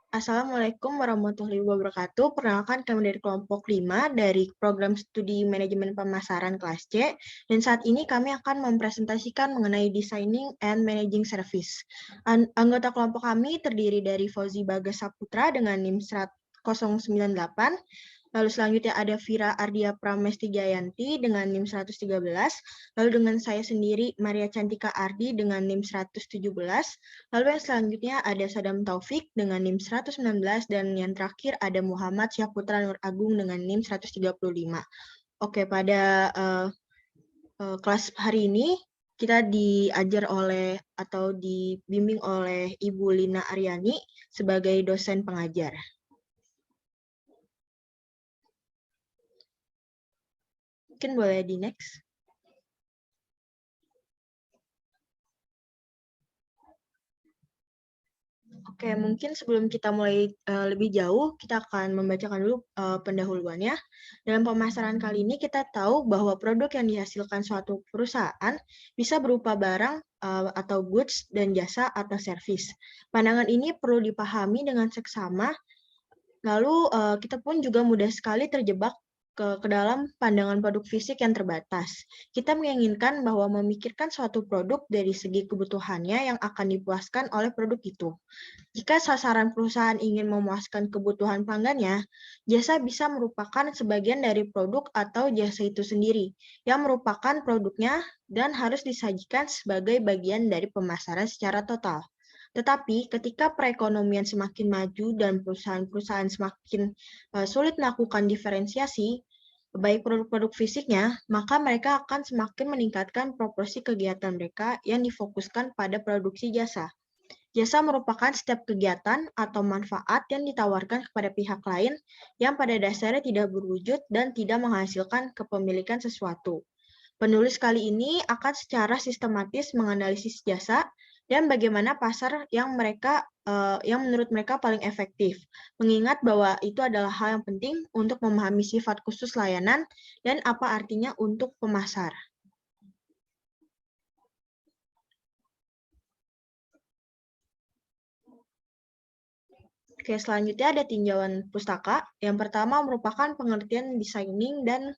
Assalamualaikum warahmatullahi wabarakatuh. Perkenalkan kami dari kelompok 5 dari program studi manajemen pemasaran kelas C. Dan saat ini kami akan mempresentasikan mengenai designing and managing service. Anggota kelompok kami terdiri dari Fauzi Bagas Saputra dengan NIM 098. Lalu selanjutnya ada Vira Ardia Pramesti Jayanti dengan NIM 113. Lalu dengan saya sendiri Maria Cantika Ardi dengan NIM 117. Lalu yang selanjutnya ada Sadam Taufik dengan NIM 119 dan yang terakhir ada Muhammad Syahputra Nur Agung dengan NIM 135. Oke, pada kelas hari ini kita diajar oleh atau dibimbing oleh Ibu Lina Aryani sebagai dosen pengajar. Mungkin boleh di next. Oke, mungkin sebelum kita mulai lebih jauh, kita akan membacakan dulu pendahuluannya. Dalam pemasaran kali ini kita tahu bahwa produk yang dihasilkan suatu perusahaan bisa berupa barang atau goods dan jasa atau service. Pandangan ini perlu dipahami dengan seksama. Lalu kita pun juga mudah sekali terjebak ke dalam pandangan produk fisik yang terbatas. Kita menginginkan bahwa memikirkan suatu produk dari segi kebutuhannya yang akan dipuaskan oleh produk itu. Jika sasaran perusahaan ingin memuaskan kebutuhan pelanggannya, jasa bisa merupakan sebagian dari produk atau jasa itu sendiri, yang merupakan produknya dan harus disajikan sebagai bagian dari pemasaran secara total. Tetapi ketika perekonomian semakin maju dan perusahaan-perusahaan semakin sulit melakukan diferensiasi, baik produk-produk fisiknya, maka mereka akan semakin meningkatkan proporsi kegiatan mereka yang difokuskan pada produksi jasa. Jasa merupakan setiap kegiatan atau manfaat yang ditawarkan kepada pihak lain yang pada dasarnya tidak berwujud dan tidak menghasilkan kepemilikan sesuatu. Penulis kali ini akan secara sistematis menganalisis jasa dan bagaimana pasar yang menurut mereka paling efektif. Mengingat bahwa itu adalah hal yang penting untuk memahami sifat khusus layanan dan apa artinya untuk pemasar. Oke, selanjutnya ada tinjauan pustaka. Yang pertama merupakan pengertian designing dan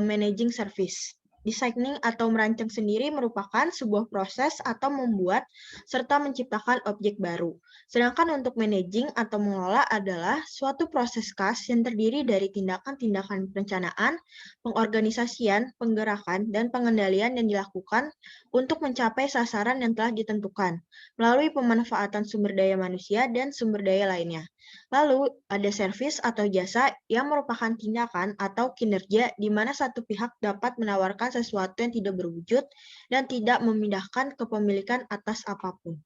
managing service. Designing atau merancang sendiri merupakan sebuah proses atau membuat serta menciptakan objek baru. Sedangkan untuk managing atau mengelola adalah suatu proses khas yang terdiri dari tindakan-tindakan perencanaan, pengorganisasian, penggerakan, dan pengendalian yang dilakukan untuk mencapai sasaran yang telah ditentukan melalui pemanfaatan sumber daya manusia dan sumber daya lainnya. Lalu, ada servis atau jasa yang merupakan tindakan atau kinerja di mana satu pihak dapat menawarkan sesuatu yang tidak berwujud dan tidak memindahkan kepemilikan atas apapun.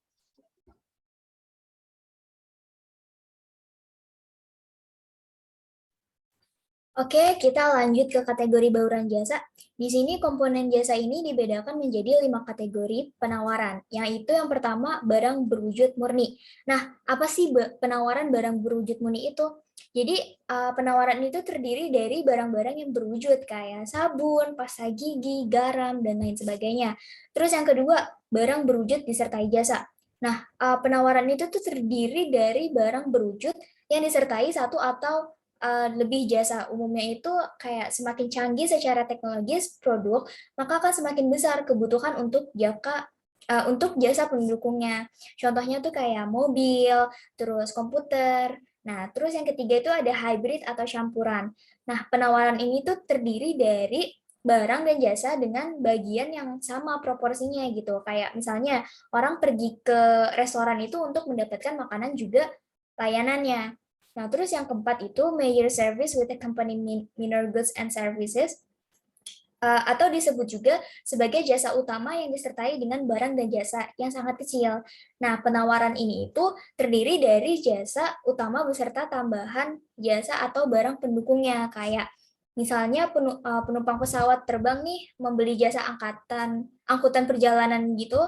Oke, kita lanjut ke kategori bauran jasa. Di sini komponen jasa ini dibedakan menjadi 5 kategori penawaran, yaitu yang pertama barang berwujud murni. Nah, apa sih penawaran barang berwujud murni itu? Jadi, penawaran itu terdiri dari barang-barang yang berwujud kayak sabun, pasta gigi, garam, dan lain sebagainya. Terus yang kedua, barang berwujud disertai jasa. Nah, penawaran itu tuh terdiri dari barang berwujud yang disertai satu atau lebih jasa. Umumnya itu kayak semakin canggih secara teknologis produk, maka akan semakin besar kebutuhan untuk jasa pendukungnya. Contohnya tuh kayak mobil, terus komputer. Nah, terus yang ketiga itu ada hybrid atau campuran. Nah, penawaran ini tuh terdiri dari barang dan jasa dengan bagian yang sama proporsinya gitu. Kayak misalnya orang pergi ke restoran itu untuk mendapatkan makanan juga layanannya. Nah, terus yang keempat itu major service with a company minor goods and services, atau disebut juga sebagai jasa utama yang disertai dengan barang dan jasa yang sangat kecil. Nah, penawaran ini itu terdiri dari jasa utama beserta tambahan jasa atau barang pendukungnya, kayak misalnya penumpang pesawat terbang nih membeli jasa angkutan perjalanan gitu,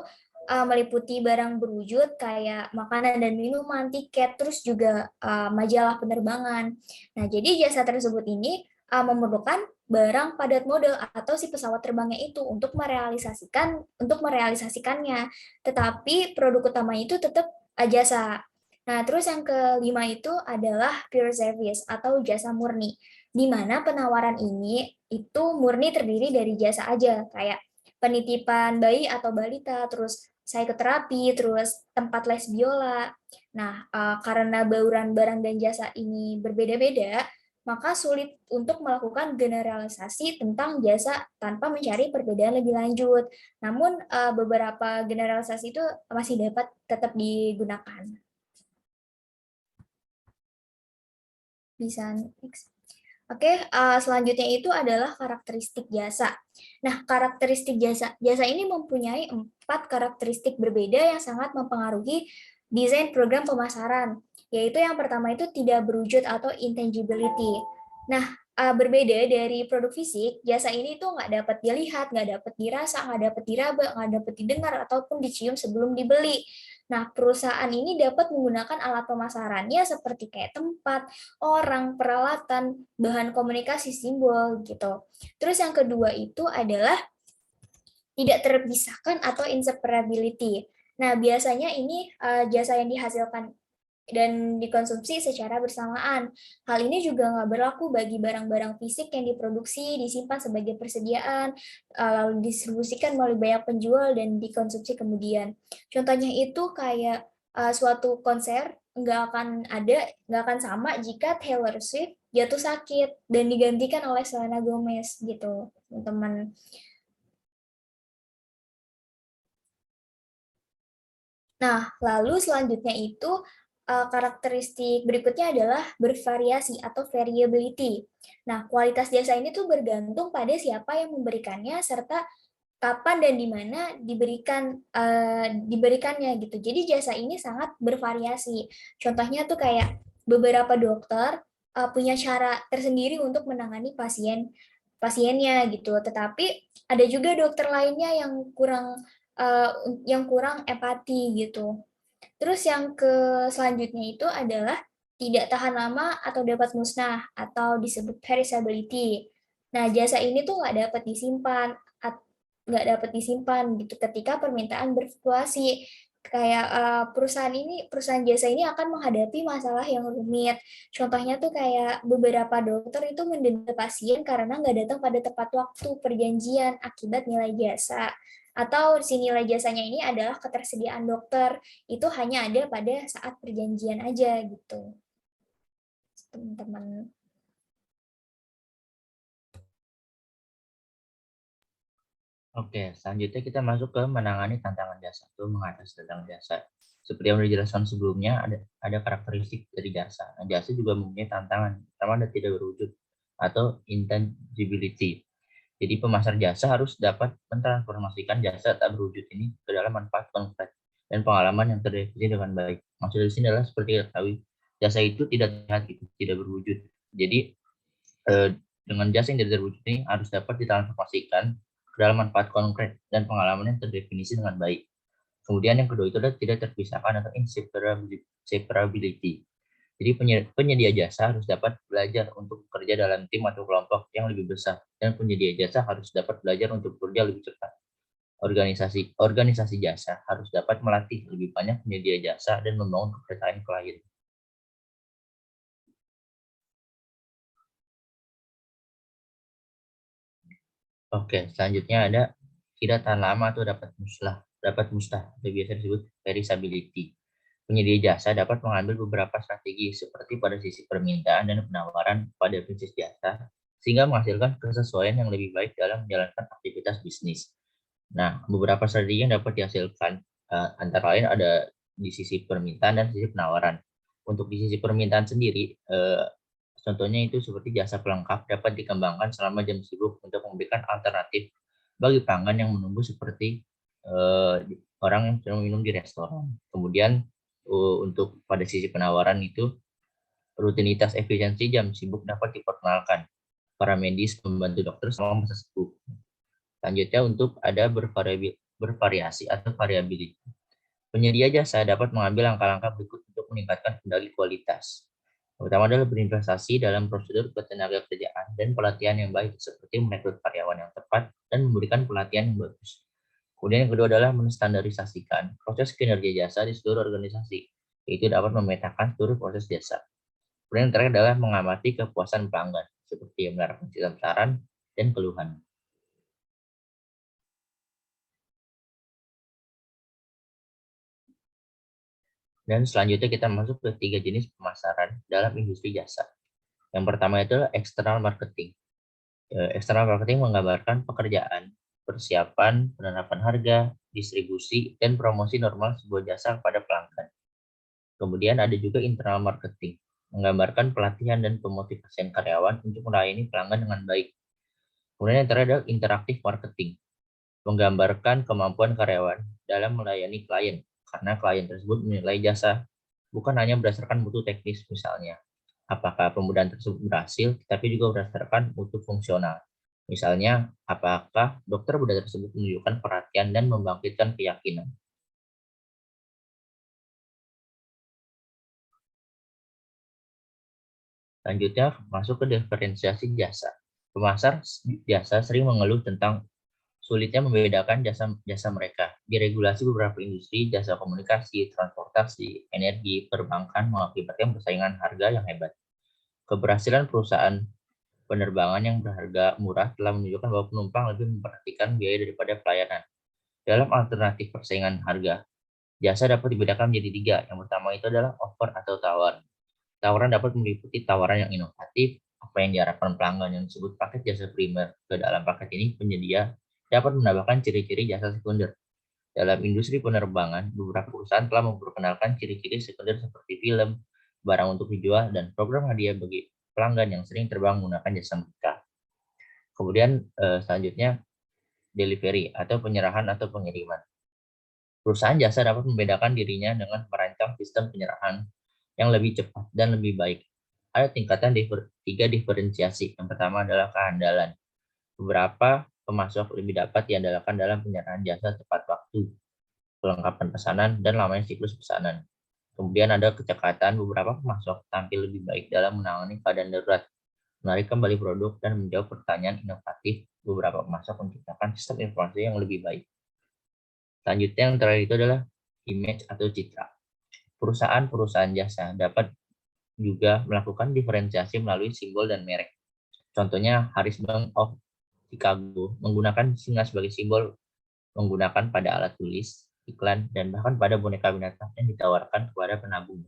meliputi barang berwujud kayak makanan dan minuman, tiket, terus juga majalah penerbangan. Nah, jadi jasa tersebut ini memerlukan barang padat modal atau si pesawat terbangnya itu untuk merealisasikannya. Tetapi produk utamanya itu tetap jasa. Nah, terus yang kelima itu adalah pure service atau jasa murni, di mana penawaran ini itu murni terdiri dari jasa aja, kayak penitipan bayi atau balita, terus psikoterapi, terus tempat les biola. Nah, karena bauran barang dan jasa ini berbeda-beda, maka sulit untuk melakukan generalisasi tentang jasa tanpa mencari perbedaan lebih lanjut. Namun, beberapa generalisasi itu masih dapat tetap digunakan. Bisa next. Oke, selanjutnya itu adalah karakteristik jasa. Nah, karakteristik jasa ini mempunyai 4 karakteristik berbeda yang sangat mempengaruhi desain program pemasaran, yaitu yang pertama itu tidak berwujud atau intangibility. Nah, berbeda dari produk fisik, jasa ini tuh nggak dapat dilihat, nggak dapat dirasa, nggak dapat diraba, nggak dapat didengar, ataupun dicium sebelum dibeli. Nah, perusahaan ini dapat menggunakan alat pemasarannya seperti kayak tempat, orang, peralatan, bahan komunikasi, simbol gitu. Terus yang kedua itu adalah tidak terpisahkan atau inseparability. Nah, biasanya ini jasa yang dihasilkan dan dikonsumsi secara bersamaan. Hal ini juga nggak berlaku bagi barang-barang fisik yang diproduksi, disimpan sebagai persediaan, lalu didistribusikan melalui banyak penjual dan dikonsumsi kemudian. Contohnya itu kayak suatu konser nggak akan sama jika Taylor Swift jatuh sakit dan digantikan oleh Selena Gomez gitu, teman-teman. Nah, lalu selanjutnya itu karakteristik berikutnya adalah bervariasi atau variability. Nah, kualitas jasa ini tuh bergantung pada siapa yang memberikannya serta kapan dan di mana diberikannya gitu. Jadi jasa ini sangat bervariasi. Contohnya tuh kayak beberapa dokter punya cara tersendiri untuk menangani pasiennya gitu. Tetapi ada juga dokter lainnya uh, yang kurang empati gitu. Terus yang selanjutnya itu adalah tidak tahan lama atau dapat musnah atau disebut perishability. Nah, jasa ini tuh nggak dapat disimpan gitu ketika permintaan berfluktuasi. Kayak perusahaan jasa ini akan menghadapi masalah yang rumit. Contohnya tuh kayak beberapa dokter itu mendenda pasien karena nggak datang pada tepat waktu perjanjian akibat nilai jasa. Atau si nilai jasanya ini adalah ketersediaan dokter, itu hanya ada pada saat perjanjian aja gitu, teman-teman. Oke, selanjutnya kita masuk ke menangani tantangan jasa atau mengatasi tantangan jasa. Seperti yang sudah dijelaskan sebelumnya, ada karakteristik dari jasa. Nah, jasa juga mempunyai tantangan, pertama ada tidak berwujud atau intangibility. Jadi pemasar jasa harus dapat mentransformasikan jasa tak berwujud ini ke dalam manfaat konkret dan pengalaman yang terdefinisi dengan baik. Maksud di sini adalah seperti ketahui, jasa itu tidak terlihat, itu tidak berwujud. Jadi dengan jasa yang tidak terwujud ini harus dapat ditransformasikan ke dalam manfaat konkret dan pengalaman yang terdefinisi dengan baik. Kemudian yang kedua itu adalah tidak terpisahkan atau inseparability. Jadi penyedia jasa harus dapat belajar untuk bekerja dalam tim atau kelompok yang lebih besar, dan penyedia jasa harus dapat belajar untuk bekerja lebih cepat. Organisasi jasa harus dapat melatih lebih banyak penyedia jasa dan membangun kepercayaan klien. Oke, selanjutnya ada tidak tahan lama atau dapat musnah, atau biasa disebut perishability. Penyedia jasa dapat mengambil beberapa strategi seperti pada sisi permintaan dan penawaran pada bisnis jasa, sehingga menghasilkan kesesuaian yang lebih baik dalam menjalankan aktivitas bisnis. Nah, beberapa strategi yang dapat dihasilkan antara lain ada di sisi permintaan dan sisi penawaran. Untuk di sisi permintaan sendiri, contohnya itu seperti jasa pelengkap dapat dikembangkan selama jam sibuk untuk memberikan alternatif bagi pelanggan yang menunggu seperti orang yang sedang minum di restoran. Kemudian untuk pada sisi penawaran itu rutinitas efisiensi jam sibuk dapat diperkenalkan. Para medis membantu dokter selama masa sibuk. Selanjutnya untuk ada bervariasi atau variability. Penyedia jasa dapat mengambil langkah-langkah berikut untuk meningkatkan kendali kualitas. Pertama adalah berinvestasi dalam prosedur ketenaga kerjaan dan pelatihan yang baik, seperti merekrut karyawan yang tepat dan memberikan pelatihan yang bagus. Kemudian yang kedua adalah menstandarisasikan proses kinerja jasa di seluruh organisasi. yaitu dapat memetakan seluruh proses jasa. Kemudian yang terakhir adalah mengamati kepuasan pelanggan, seperti menerapkan sistem saran dan keluhan. Dan selanjutnya kita masuk ke 3 jenis pemasaran dalam industri jasa. Yang pertama itu adalah external marketing. External marketing menggambarkan pekerjaan, persiapan, penerapan harga, distribusi, dan promosi normal sebuah jasa kepada pelanggan. Kemudian ada juga internal marketing, menggambarkan pelatihan dan pemotivasian karyawan untuk melayani pelanggan dengan baik. Kemudian yang terakhir adalah interaktif marketing, menggambarkan kemampuan karyawan dalam melayani klien, karena klien tersebut menilai jasa bukan hanya berdasarkan mutu teknis misalnya, apakah pemudaan tersebut berhasil, tapi juga berdasarkan mutu fungsional. Misalnya, apakah dokter bedah tersebut menunjukkan perhatian dan membangkitkan keyakinan. Selanjutnya, masuk ke diferensiasi jasa. Pemasar jasa sering mengeluh tentang sulitnya membedakan jasa mereka. Di regulasi beberapa industri, jasa komunikasi, transportasi, energi, perbankan mengakibatkan persaingan harga yang hebat. Keberhasilan perusahaan penerbangan yang berharga murah telah menunjukkan bahwa penumpang lebih memperhatikan biaya daripada pelayanan. Dalam alternatif persaingan harga, jasa dapat dibedakan menjadi 3. Yang pertama itu adalah offer atau tawar. Tawaran dapat meliputi tawaran yang inovatif, apa yang diharapkan pelanggan yang disebut paket jasa primer. Ke dalam paket ini, penyedia dapat menambahkan ciri-ciri jasa sekunder. Dalam industri penerbangan, beberapa perusahaan telah memperkenalkan ciri-ciri sekunder seperti film, barang untuk dijual, dan program hadiah bagi pelanggan yang sering terbang menggunakan jasa mereka. Kemudian selanjutnya, delivery atau penyerahan atau pengiriman. Perusahaan jasa dapat membedakan dirinya dengan merancang sistem penyerahan yang lebih cepat dan lebih baik. Ada tingkatan 3 diferensiasi. Yang pertama adalah kehandalan. Beberapa pemasok lebih dapat diandalkan dalam penyerahan jasa tepat waktu, kelengkapan pesanan, dan lamanya siklus pesanan. Kemudian ada kecekatan. Beberapa pemasok tampil lebih baik dalam menangani keadaan darurat, menarik kembali produk, dan menjawab pertanyaan inovatif. Beberapa pemasok menciptakan sistem informasi yang lebih baik. Selanjutnya yang terakhir itu adalah image atau citra. Perusahaan-perusahaan jasa dapat juga melakukan diferensiasi melalui simbol dan merek. Contohnya Harris Bank of Chicago menggunakan singa sebagai simbol, menggunakan pada alat tulis, iklan, dan bahkan pada boneka binatang yang ditawarkan kepada penabung.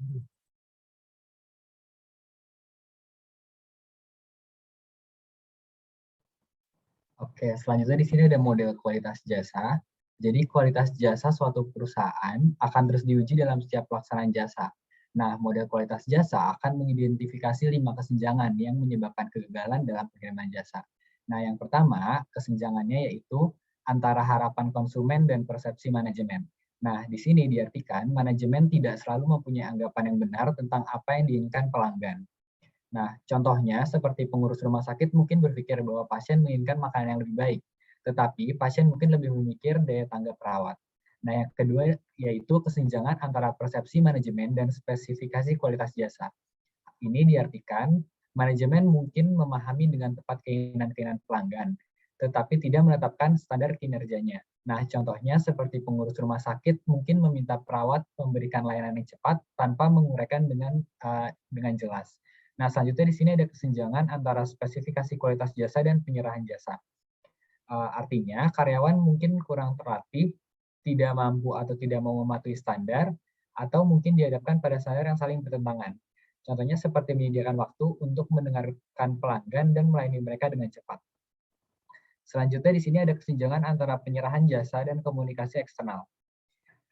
Oke, selanjutnya di sini ada model kualitas jasa. Jadi kualitas jasa suatu perusahaan akan terus diuji dalam setiap pelaksanaan jasa. Nah, model kualitas jasa akan mengidentifikasi 5 kesenjangan yang menyebabkan kegagalan dalam pengiriman jasa. Nah, yang pertama, kesenjangannya yaitu antara harapan konsumen dan persepsi manajemen. Nah, di sini diartikan manajemen tidak selalu mempunyai anggapan yang benar tentang apa yang diinginkan pelanggan. Nah, contohnya seperti pengurus rumah sakit mungkin berpikir bahwa pasien menginginkan makanan yang lebih baik, tetapi pasien mungkin lebih memikir daya tanggap perawat. Nah, yang kedua yaitu kesenjangan antara persepsi manajemen dan spesifikasi kualitas jasa. Ini diartikan manajemen mungkin memahami dengan tepat keinginan-keinginan pelanggan, tetapi tidak menetapkan standar kinerjanya. Nah, contohnya seperti pengurus rumah sakit mungkin meminta perawat memberikan layanan yang cepat tanpa menguraikan dengan jelas. Nah, selanjutnya di sini ada kesenjangan antara spesifikasi kualitas jasa dan penyerahan jasa. Artinya, karyawan mungkin kurang terlatih, tidak mampu atau tidak mau mematuhi standar, atau mungkin dihadapkan pada standar yang saling bertentangan. Contohnya seperti menyediakan waktu untuk mendengarkan pelanggan dan melayani mereka dengan cepat. Selanjutnya di sini ada kesenjangan antara penyerahan jasa dan komunikasi eksternal.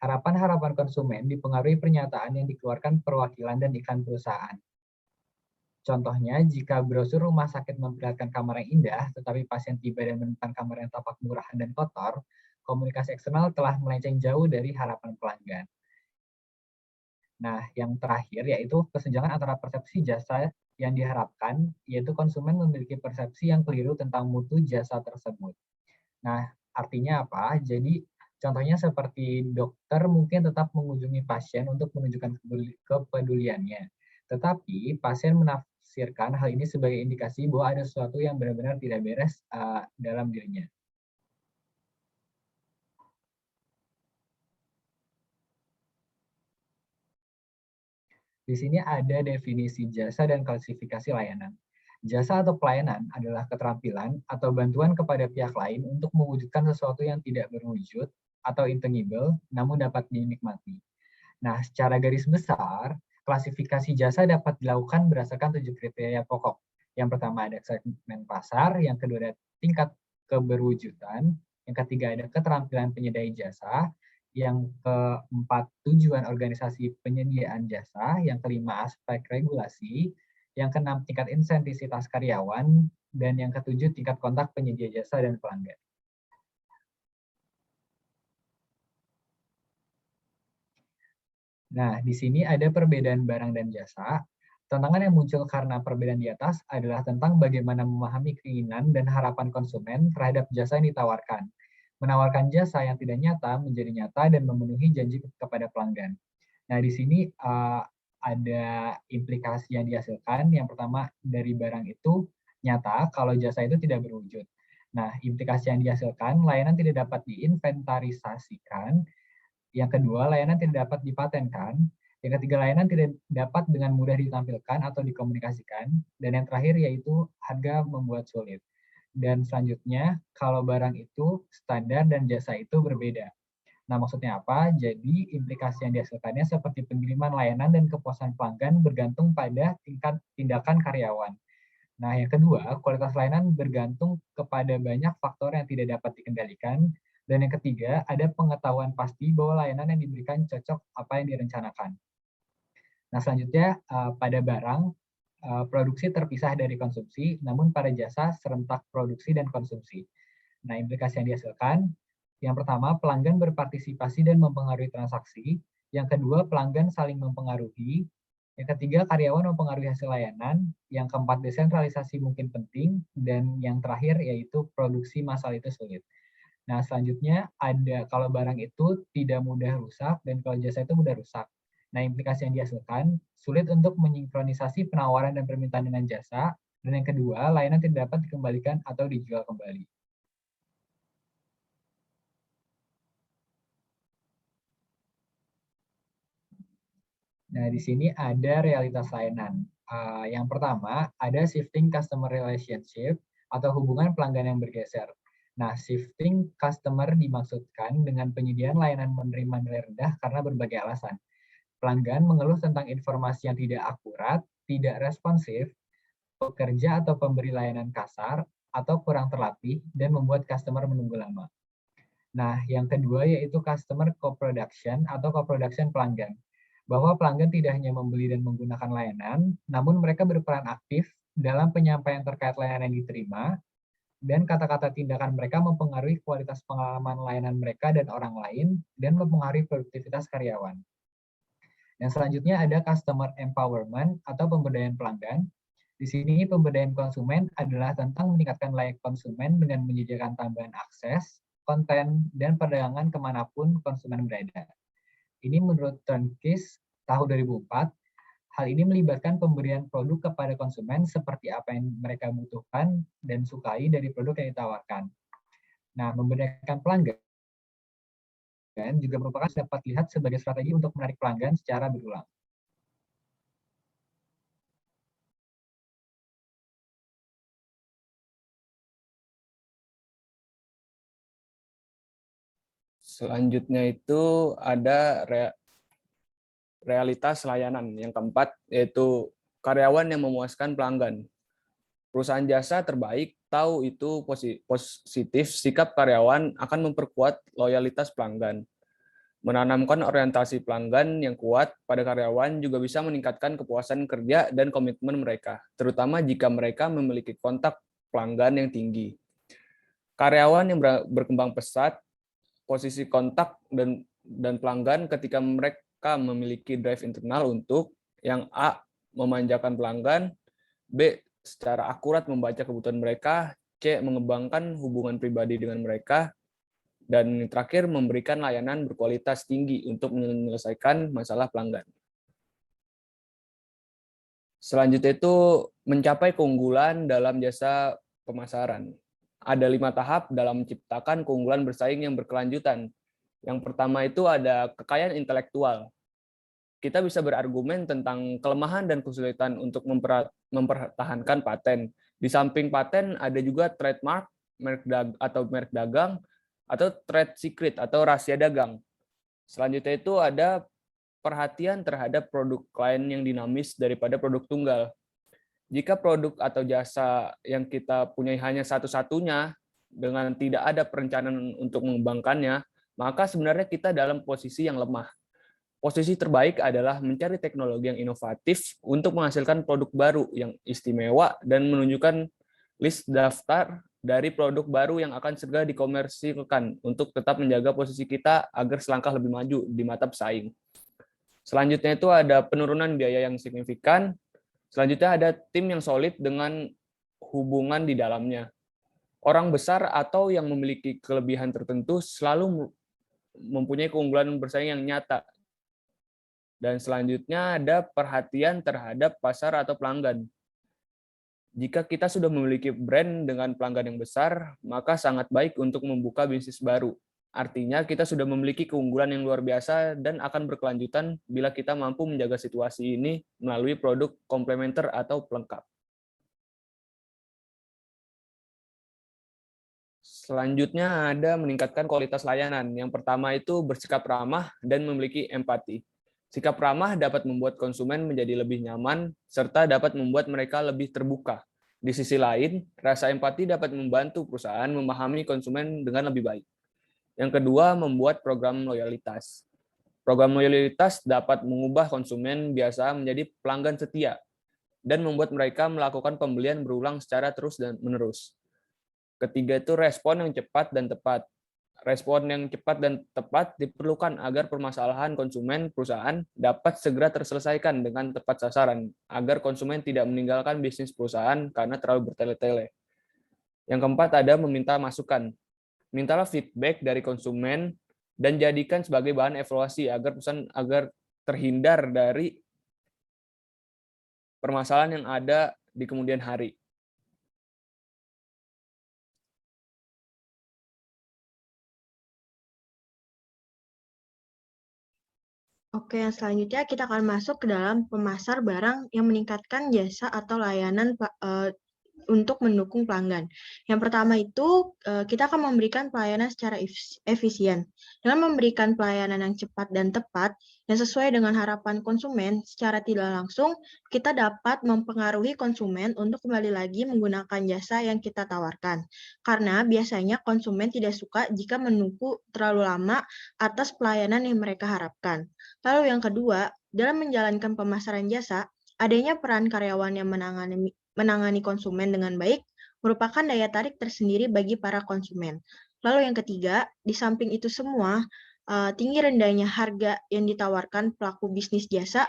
Harapan-harapan konsumen dipengaruhi pernyataan yang dikeluarkan perwakilan dan iklan perusahaan. Contohnya, jika brosur rumah sakit memperlihatkan kamar yang indah, tetapi pasien tiba dan menemukan kamar yang tampak murahan dan kotor, komunikasi eksternal telah melenceng jauh dari harapan pelanggan. Nah, yang terakhir yaitu kesenjangan antara persepsi jasa yang diharapkan, yaitu konsumen memiliki persepsi yang keliru tentang mutu jasa tersebut. Nah, artinya apa? Jadi, contohnya seperti dokter mungkin tetap mengunjungi pasien untuk menunjukkan kepeduliannya. Tetapi, pasien menafsirkan hal ini sebagai indikasi bahwa ada sesuatu yang benar-benar tidak beres dalam dirinya. Di sini ada definisi jasa dan klasifikasi layanan. Jasa atau pelayanan adalah keterampilan atau bantuan kepada pihak lain untuk mewujudkan sesuatu yang tidak berwujud atau intangible, namun dapat dinikmati. Nah, secara garis besar, klasifikasi jasa dapat dilakukan berdasarkan 7 kriteria pokok. Yang pertama ada segmen pasar, yang kedua ada tingkat keberwujudan, yang ketiga ada keterampilan penyediaan jasa, yang keempat tujuan organisasi penyediaan jasa, yang kelima aspek regulasi, yang keenam tingkat insentisitas karyawan, dan yang ketujuh tingkat kontak penyedia jasa dan pelanggan. Nah, di sini ada perbedaan barang dan jasa. Tantangan yang muncul karena perbedaan di atas adalah tentang bagaimana memahami keinginan dan harapan konsumen terhadap jasa yang ditawarkan. Menawarkan jasa yang tidak nyata menjadi nyata dan memenuhi janji kepada pelanggan. Nah, di sini ada implikasi yang dihasilkan. Yang pertama, dari barang itu nyata kalau jasa itu tidak berwujud. Nah, implikasi yang dihasilkan, layanan tidak dapat diinventarisasikan. Yang kedua, layanan tidak dapat dipatenkan. Yang ketiga, layanan tidak dapat dengan mudah ditampilkan atau dikomunikasikan. Dan yang terakhir yaitu harga membuat sulit. Dan selanjutnya, kalau barang itu standar dan jasa itu berbeda. Nah, maksudnya apa? Jadi, implikasi yang dihasilkannya seperti pengiriman layanan dan kepuasan pelanggan bergantung pada tingkat tindakan karyawan. Nah, yang kedua, kualitas layanan bergantung kepada banyak faktor yang tidak dapat dikendalikan. Dan yang ketiga, ada pengetahuan pasti bahwa layanan yang diberikan cocok apa yang direncanakan. Nah, selanjutnya pada barang, produksi terpisah dari konsumsi, namun pada jasa serentak produksi dan konsumsi. Nah, implikasi yang dihasilkan, yang pertama, pelanggan berpartisipasi dan mempengaruhi transaksi. Yang kedua, pelanggan saling mempengaruhi. Yang ketiga, karyawan mempengaruhi hasil layanan. Yang keempat, desentralisasi mungkin penting. Dan yang terakhir, yaitu produksi massal itu sulit. Nah, selanjutnya ada kalau barang itu tidak mudah rusak dan kalau jasa itu mudah rusak. Nah, implikasi yang dihasilkan sulit untuk mensinkronisasi penawaran dan permintaan dengan jasa. Dan yang kedua, layanan tidak dapat dikembalikan atau dijual kembali. Nah, di sini ada realitas layanan. Yang pertama, ada shifting customer relationship atau hubungan pelanggan yang bergeser. Nah, shifting customer dimaksudkan dengan penyediaan layanan menerima nilai rendah karena berbagai alasan. Pelanggan mengeluh tentang informasi yang tidak akurat, tidak responsif, pekerja atau pemberi layanan kasar, atau kurang terlatih, dan membuat customer menunggu lama. Nah, yang kedua yaitu customer co-production atau co-production pelanggan. Bahwa pelanggan tidak hanya membeli dan menggunakan layanan, namun mereka berperan aktif dalam penyampaian terkait layanan yang diterima, dan kata-kata tindakan mereka mempengaruhi kualitas pengalaman layanan mereka dan orang lain, dan mempengaruhi produktivitas karyawan. Yang selanjutnya ada customer empowerment atau pemberdayaan pelanggan. Di sini pemberdayaan konsumen adalah tentang meningkatkan layak konsumen dengan menyediakan tambahan akses, konten, dan perdagangan kemanapun konsumen berada. Ini menurut Turnquist tahun 2004, hal ini melibatkan pemberian produk kepada konsumen seperti apa yang mereka butuhkan dan sukai dari produk yang ditawarkan. Nah, memberdayakan pelanggan juga merupakan dapat dilihat sebagai strategi untuk menarik pelanggan secara berulang. Selanjutnya itu ada realitas layanan. Yang keempat yaitu karyawan yang memuaskan pelanggan. Perusahaan jasa terbaik tahu itu positif, sikap karyawan akan memperkuat loyalitas pelanggan. Menanamkan orientasi pelanggan yang kuat pada karyawan juga bisa meningkatkan kepuasan kerja dan komitmen mereka, terutama jika mereka memiliki kontak pelanggan yang tinggi. Karyawan yang berkembang pesat, posisi kontak dan pelanggan ketika mereka memiliki drive internal untuk yang A, memanjakan pelanggan, B, secara akurat membaca kebutuhan mereka, C, mengembangkan hubungan pribadi dengan mereka, dan terakhir memberikan layanan berkualitas tinggi untuk menyelesaikan masalah pelanggan. Selanjutnya itu mencapai keunggulan dalam jasa pemasaran. Ada 5 tahap dalam menciptakan keunggulan bersaing yang berkelanjutan. Yang pertama itu ada kekayaan intelektual. kita bisa berargumen tentang kelemahan dan kesulitan untuk mempertahankan paten. Di samping paten ada juga trademark, merek dagang, atau trade secret atau rahasia dagang. Selanjutnya itu ada perhatian terhadap produk lain yang dinamis daripada produk tunggal. Jika produk atau jasa yang kita punyai hanya satu-satunya dengan tidak ada perencanaan untuk mengembangkannya, maka sebenarnya kita dalam posisi yang lemah. Posisi terbaik adalah mencari teknologi yang inovatif untuk menghasilkan produk baru yang istimewa dan menunjukkan list daftar dari produk baru yang akan segera dikomersilkan untuk tetap menjaga posisi kita agar selangkah lebih maju di mata pesaing. Selanjutnya itu ada penurunan biaya yang signifikan. Selanjutnya ada tim yang solid dengan hubungan di dalamnya. Orang besar atau yang memiliki kelebihan tertentu selalu mempunyai keunggulan bersaing yang nyata. Dan selanjutnya ada perhatian terhadap pasar atau pelanggan. Jika kita sudah memiliki brand dengan pelanggan yang besar, maka sangat baik untuk membuka bisnis baru. Artinya kita sudah memiliki keunggulan yang luar biasa dan akan berkelanjutan bila kita mampu menjaga situasi ini melalui produk komplementer atau pelengkap. Selanjutnya ada meningkatkan kualitas layanan. Yang pertama itu bersikap ramah dan memiliki empati. Sikap ramah dapat membuat konsumen menjadi lebih nyaman serta dapat membuat mereka lebih terbuka. Di sisi lain, rasa empati dapat membantu perusahaan memahami konsumen dengan lebih baik. Yang kedua, membuat program loyalitas. Program loyalitas dapat mengubah konsumen biasa menjadi pelanggan setia dan membuat mereka melakukan pembelian berulang secara terus dan menerus. Ketiga itu respon yang cepat dan tepat. Respon yang cepat dan tepat diperlukan agar permasalahan konsumen perusahaan dapat segera terselesaikan dengan tepat sasaran, agar konsumen tidak meninggalkan bisnis perusahaan karena terlalu bertele-tele. Yang keempat ada meminta masukan. Mintalah feedback dari konsumen dan jadikan sebagai bahan evaluasi agar terhindar dari permasalahan yang ada di kemudian hari. Oke, yang selanjutnya kita akan masuk ke dalam pemasar barang yang meningkatkan jasa atau layanan untuk mendukung pelanggan. Yang pertama itu, kita akan memberikan pelayanan secara efisien. Dengan memberikan pelayanan yang cepat dan tepat, yang sesuai dengan harapan konsumen, secara tidak langsung, kita dapat mempengaruhi konsumen untuk kembali lagi menggunakan jasa yang kita tawarkan. Karena biasanya konsumen tidak suka jika menunggu terlalu lama atas pelayanan yang mereka harapkan. Lalu yang kedua, dalam menjalankan pemasaran jasa, adanya peran karyawan yang menangani konsumen dengan baik merupakan daya tarik tersendiri bagi para konsumen. Lalu yang ketiga, di samping itu semua, tinggi rendahnya harga yang ditawarkan pelaku bisnis jasa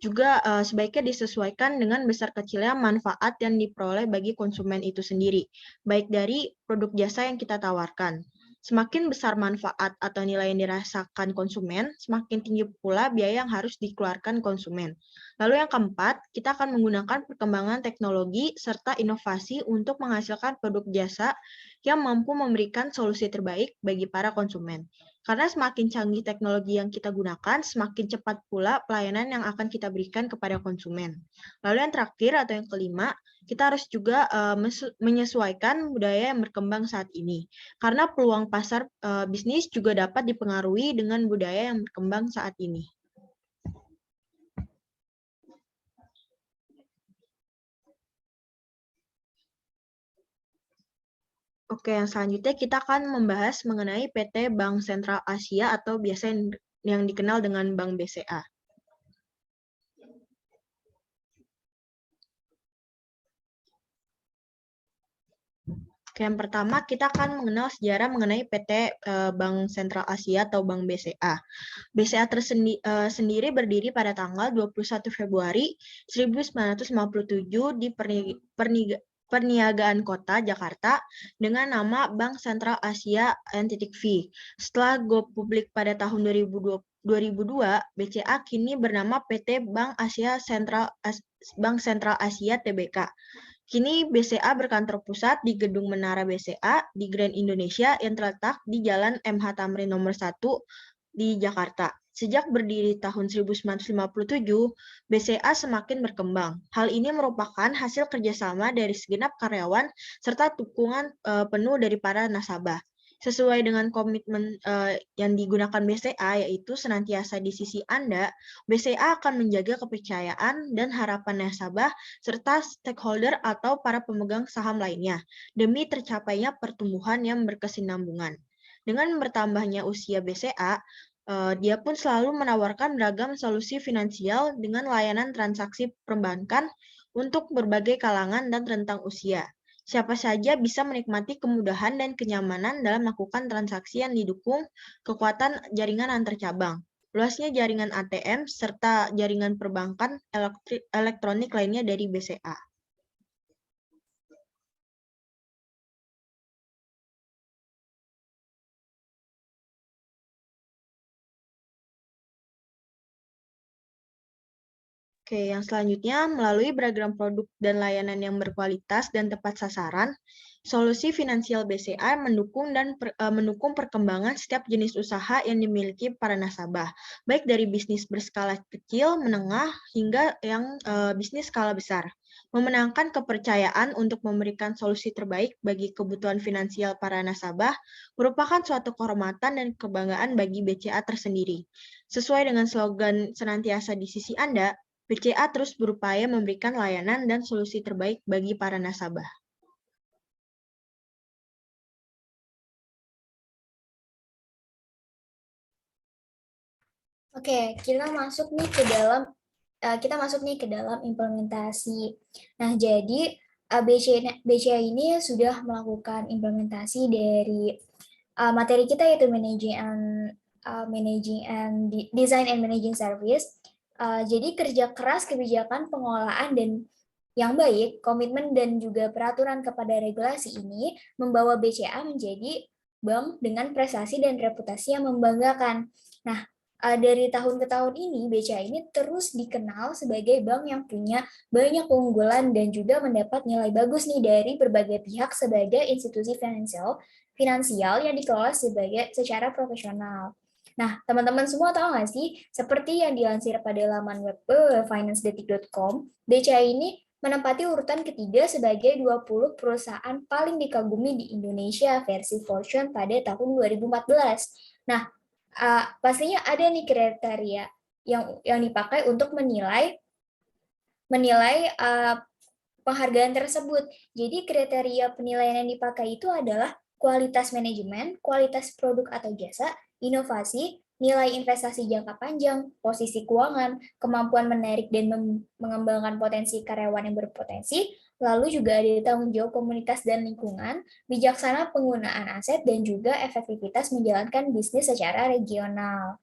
juga sebaiknya disesuaikan dengan besar kecilnya manfaat yang diperoleh bagi konsumen itu sendiri, baik dari produk jasa yang kita tawarkan. Semakin besar manfaat atau nilai yang dirasakan konsumen, semakin tinggi pula biaya yang harus dikeluarkan konsumen. Lalu yang keempat, kita akan menggunakan perkembangan teknologi serta inovasi untuk menghasilkan produk jasa yang mampu memberikan solusi terbaik bagi para konsumen. Karena semakin canggih teknologi yang kita gunakan, semakin cepat pula pelayanan yang akan kita berikan kepada konsumen. Lalu yang terakhir atau yang kelima, kita harus juga menyesuaikan budaya yang berkembang saat ini. Karena peluang pasar bisnis juga dapat dipengaruhi dengan budaya yang berkembang saat ini. Oke, yang selanjutnya kita akan membahas mengenai PT Bank Sentral Asia atau biasa yang dikenal dengan Bank BCA. Oke, yang pertama kita akan mengenal sejarah mengenai PT Bank Sentral Asia atau Bank BCA. BCA sendiri berdiri pada tanggal 21 Februari 1957 di Perniagaan Kota Jakarta dengan nama Bank Sentral Asia N.V. Setelah go publik pada tahun 2002, BCA kini bernama PT Bank Sentral Asia Tbk. Kini BCA berkantor pusat di Gedung Menara BCA di Grand Indonesia yang terletak di Jalan MH Tamrin nomor 1 di Jakarta. Sejak berdiri tahun 1957, BCA semakin berkembang. Hal ini merupakan hasil kerjasama dari segenap karyawan serta dukungan penuh dari para nasabah. Sesuai dengan komitmen yang digunakan BCA, yaitu senantiasa di sisi Anda, BCA akan menjaga kepercayaan dan harapan nasabah serta stakeholder atau para pemegang saham lainnya, demi tercapainya pertumbuhan yang berkesinambungan. Dengan bertambahnya usia BCA, dia pun selalu menawarkan beragam solusi finansial dengan layanan transaksi perbankan untuk berbagai kalangan dan rentang usia. Siapa saja bisa menikmati kemudahan dan kenyamanan dalam melakukan transaksi yang didukung kekuatan jaringan antar cabang, luasnya jaringan ATM, serta jaringan perbankan elektronik lainnya dari BCA. Oke, yang selanjutnya, melalui beragam produk dan layanan yang berkualitas dan tepat sasaran, solusi finansial BCA mendukung perkembangan setiap jenis usaha yang dimiliki para nasabah, baik dari bisnis berskala kecil, menengah, hingga yang bisnis skala besar. Memenangkan kepercayaan untuk memberikan solusi terbaik bagi kebutuhan finansial para nasabah merupakan suatu kehormatan dan kebanggaan bagi BCA tersendiri. Sesuai dengan slogan senantiasa di sisi Anda, BCA terus berupaya memberikan layanan dan solusi terbaik bagi para nasabah. Oke, kita masuk nih ke dalam implementasi. Nah, jadi BCA ini sudah melakukan implementasi dari materi kita, yaitu design and managing service. Jadi kerja keras, kebijakan, pengelolaan, dan yang baik, komitmen dan juga peraturan kepada regulasi ini membawa BCA menjadi bank dengan prestasi dan reputasi yang membanggakan. Nah, dari tahun ke tahun ini, BCA ini terus dikenal sebagai bank yang punya banyak keunggulan dan juga mendapat nilai bagus nih dari berbagai pihak sebagai institusi finansial yang dikelola secara profesional. Nah, teman-teman semua tahu nggak sih, seperti yang dilansir pada laman web financedetik.com, BCA ini menempati urutan ketiga sebagai 20 perusahaan paling dikagumi di Indonesia versi Fortune pada tahun 2014. Nah, pastinya ada nih kriteria yang dipakai untuk menilai penghargaan tersebut. Jadi kriteria penilaian yang dipakai itu adalah kualitas manajemen, kualitas produk atau jasa, inovasi, nilai investasi jangka panjang, posisi keuangan, kemampuan menarik dan mengembangkan potensi karyawan yang berpotensi, lalu juga ada tanggung jawab komunitas dan lingkungan, bijaksana penggunaan aset, dan juga efektivitas menjalankan bisnis secara regional.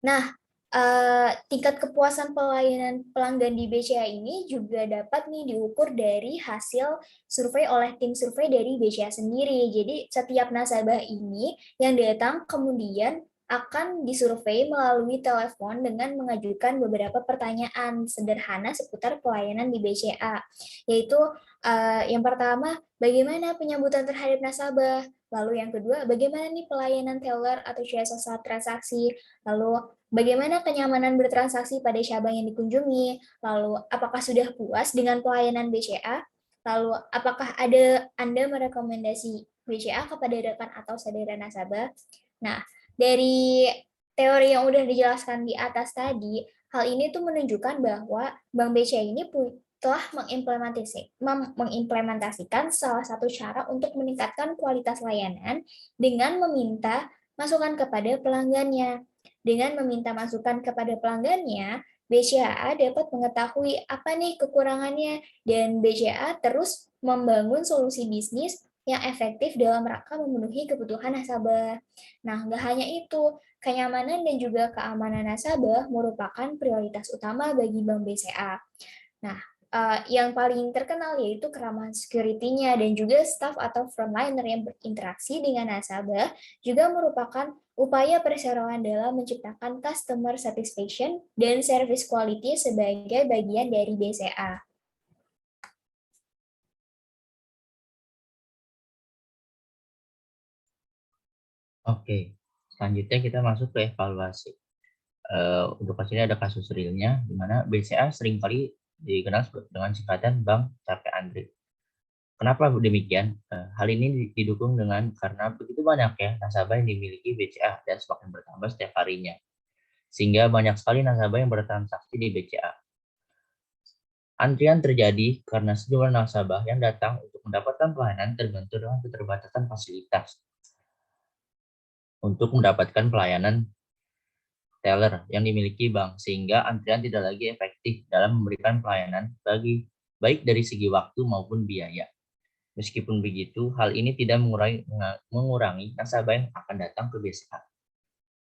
Nah, tingkat kepuasan pelayanan pelanggan di BCA ini juga dapat nih diukur dari hasil survei oleh tim survei dari BCA sendiri. Jadi setiap nasabah ini yang datang kemudian akan disurvei melalui telepon dengan mengajukan beberapa pertanyaan sederhana seputar pelayanan di BCA. Yaitu yang pertama, bagaimana penyambutan terhadap nasabah? Lalu yang kedua, bagaimana nih pelayanan teller atau jasa saat transaksi? Lalu bagaimana kenyamanan bertransaksi pada cabang yang dikunjungi? Lalu, apakah sudah puas dengan pelayanan BCA? Lalu, apakah Anda merekomendasi BCA kepada rekan atau saudara nasabah? Nah, dari teori yang udah dijelaskan di atas tadi, hal ini tuh menunjukkan bahwa Bank BCA ini telah mengimplementasikan salah satu cara untuk meningkatkan kualitas layanan dengan meminta masukan kepada pelanggannya. Dengan meminta masukan kepada pelanggannya, BCA dapat mengetahui apa nih kekurangannya dan BCA terus membangun solusi bisnis yang efektif dalam rangka memenuhi kebutuhan nasabah. Nah, nggak hanya itu, kenyamanan dan juga keamanan nasabah merupakan prioritas utama bagi Bank BCA. Nah, yang paling terkenal yaitu keramahan security-nya dan juga staff atau frontliner yang berinteraksi dengan nasabah juga merupakan upaya perseroan dalam menciptakan customer satisfaction dan service quality sebagai bagian dari BCA. Oke, selanjutnya kita masuk ke evaluasi. Untuk kasus ini ada kasus realnya, di mana BCA seringkali dikenal dengan singkatan Bank Capek Andri. Kenapa demikian? Hal ini didukung karena begitu banyak ya nasabah yang dimiliki BCA dan semakin bertambah setiap harinya. Sehingga banyak sekali nasabah yang bertransaksi di BCA. Antrian terjadi karena sejumlah nasabah yang datang untuk mendapatkan pelayanan tergantung dengan keterbatasan fasilitas. Untuk mendapatkan pelayanan teller yang dimiliki bank, sehingga antrian tidak lagi efektif dalam memberikan pelayanan baik dari segi waktu maupun biaya. Meskipun begitu, hal ini tidak mengurangi nasabah yang akan datang ke BCA.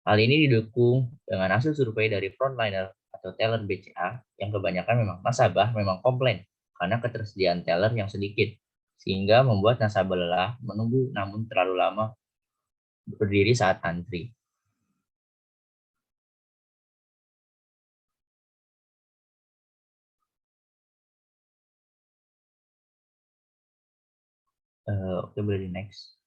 Hal ini didukung dengan hasil survei dari frontliner atau teller BCA yang kebanyakan memang komplain karena ketersediaan teller yang sedikit, sehingga membuat nasabah lelah menunggu namun terlalu lama berdiri saat antri. Oke, boleh di next.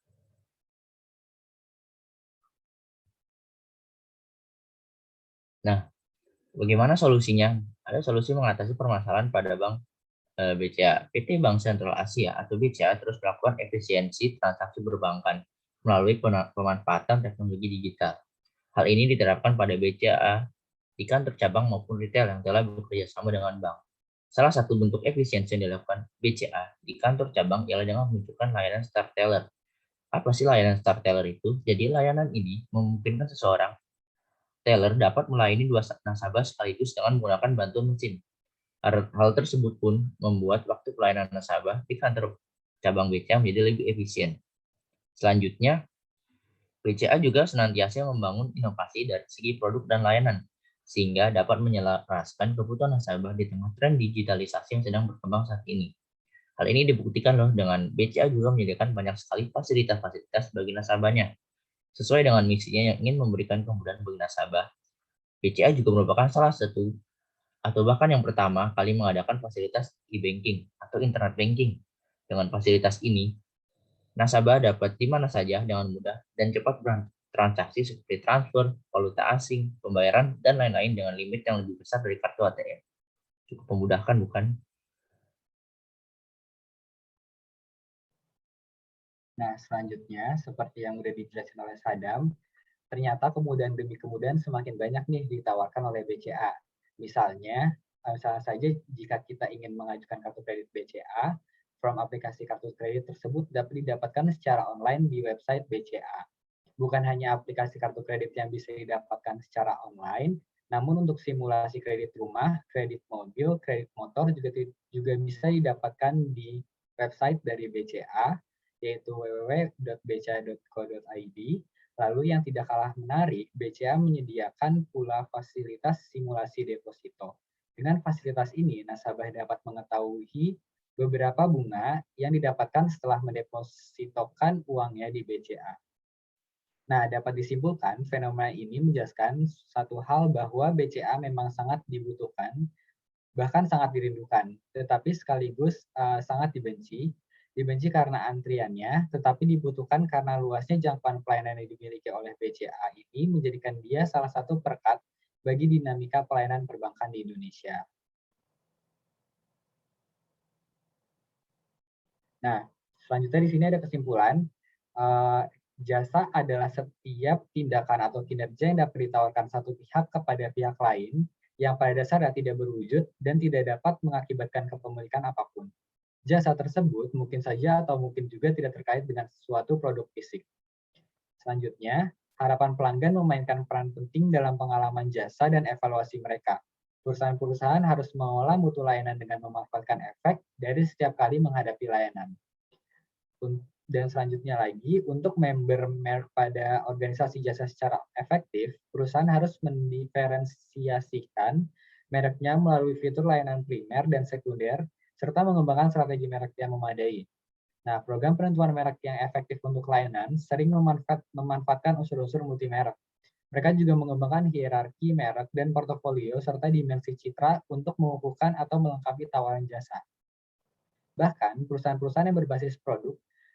Nah, bagaimana solusinya? Ada solusi mengatasi permasalahan pada bank BCA. PT Bank Sentral Asia atau BCA terus melakukan efisiensi transaksi perbankan melalui pemanfaatan teknologi digital. Hal ini diterapkan pada BCA di kantor cabang maupun retail yang telah bekerja sama dengan bank. Salah satu bentuk efisiensi yang dilakukan BCA di kantor cabang ialah dengan menunjukkan layanan Start Teller. Apa sih layanan Start Teller itu? Jadi layanan ini memungkinkan seseorang teller dapat melayani dua nasabah sekaligus dengan menggunakan bantuan mesin. Hal tersebut pun membuat waktu pelayanan nasabah di kantor cabang BCA menjadi lebih efisien. Selanjutnya, BCA juga senantiasa membangun inovasi dari segi produk dan layanan, sehingga dapat menyelaraskan kebutuhan nasabah di tengah tren digitalisasi yang sedang berkembang saat ini. Hal ini dibuktikan dengan BCA juga menyediakan banyak sekali fasilitas-fasilitas bagi nasabahnya. Sesuai dengan misinya yang ingin memberikan kemudahan bagi nasabah, BCA juga merupakan salah satu atau bahkan yang pertama kali mengadakan fasilitas e-banking atau internet banking. Dengan fasilitas ini, nasabah dapat di mana saja dengan mudah dan cepat bertransaksi seperti transfer, valuta asing, pembayaran, dan lain-lain dengan limit yang lebih besar dari kartu ATM. Cukup memudahkan, bukan? Nah, selanjutnya, seperti yang sudah dijelaskan oleh Sadam, ternyata kemudahan demi kemudahan semakin banyak nih ditawarkan oleh BCA. Misalnya saja jika kita ingin mengajukan kartu kredit BCA, from aplikasi kartu kredit tersebut dapat didapatkan secara online di website BCA. Bukan hanya aplikasi kartu kredit yang bisa didapatkan secara online, namun untuk simulasi kredit rumah, kredit mobil, kredit motor juga bisa didapatkan di website dari BCA, yaitu www.bca.co.id. Lalu yang tidak kalah menarik, BCA menyediakan pula fasilitas simulasi deposito. Dengan fasilitas ini, nasabah dapat mengetahui beberapa bunga yang didapatkan setelah mendepositokan uangnya di BCA. Nah, dapat disimpulkan, fenomena ini menjelaskan satu hal bahwa BCA memang sangat dibutuhkan, bahkan sangat dirindukan, tetapi sekaligus sangat dibenci karena antriannya, tetapi dibutuhkan karena luasnya jangkauan pelayanan yang dimiliki oleh BCA ini menjadikan dia salah satu perekat bagi dinamika pelayanan perbankan di Indonesia. Nah, selanjutnya di sini ada kesimpulan, jasa adalah setiap tindakan atau kinerja yang dapat ditawarkan satu pihak kepada pihak lain yang pada dasarnya tidak berwujud dan tidak dapat mengakibatkan kepemilikan apapun. Jasa tersebut mungkin saja atau mungkin juga tidak terkait dengan suatu produk fisik. Selanjutnya, harapan pelanggan memainkan peran penting dalam pengalaman jasa dan evaluasi mereka. Perusahaan-perusahaan harus mengolah mutu layanan dengan memanfaatkan efek dari setiap kali menghadapi layanan. Dan selanjutnya lagi, untuk member pada organisasi jasa secara efektif, perusahaan harus mendiferensiasikan mereknya melalui fitur layanan primer dan sekunder, serta mengembangkan strategi merek yang memadai. Nah, program penentuan merek yang efektif untuk layanan sering memanfaatkan unsur-unsur multimerek. Mereka juga mengembangkan hierarki merek dan portofolio serta dimensi citra untuk mengukuhkan atau melengkapi tawaran jasa. Bahkan, perusahaan-perusahaan yang berbasis produk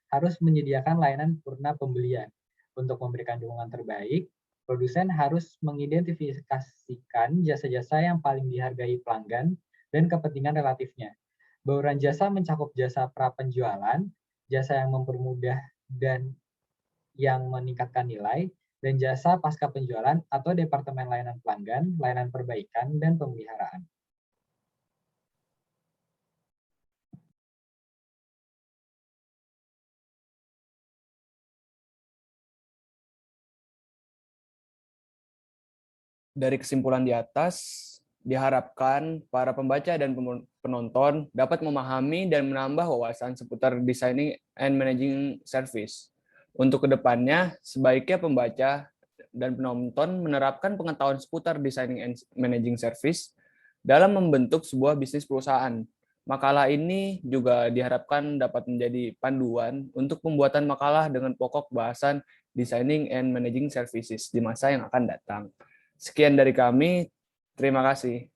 harus menyediakan layanan purna pembelian. Untuk memberikan dukungan terbaik, produsen harus mengidentifikasikan jasa-jasa yang paling dihargai pelanggan dan kepentingan relatifnya. Bauran jasa mencakup jasa pra-penjualan, jasa yang mempermudah dan yang meningkatkan nilai, dan jasa pasca penjualan atau departemen layanan pelanggan, layanan perbaikan, dan pemeliharaan. Dari kesimpulan di atas, diharapkan para pembaca dan penonton dapat memahami dan menambah wawasan seputar designing and managing service. Untuk kedepannya, sebaiknya pembaca dan penonton menerapkan pengetahuan seputar designing and managing service dalam membentuk sebuah bisnis perusahaan. Makalah ini juga diharapkan dapat menjadi panduan untuk pembuatan makalah dengan pokok bahasan designing and managing services di masa yang akan datang. Sekian dari kami, terima kasih.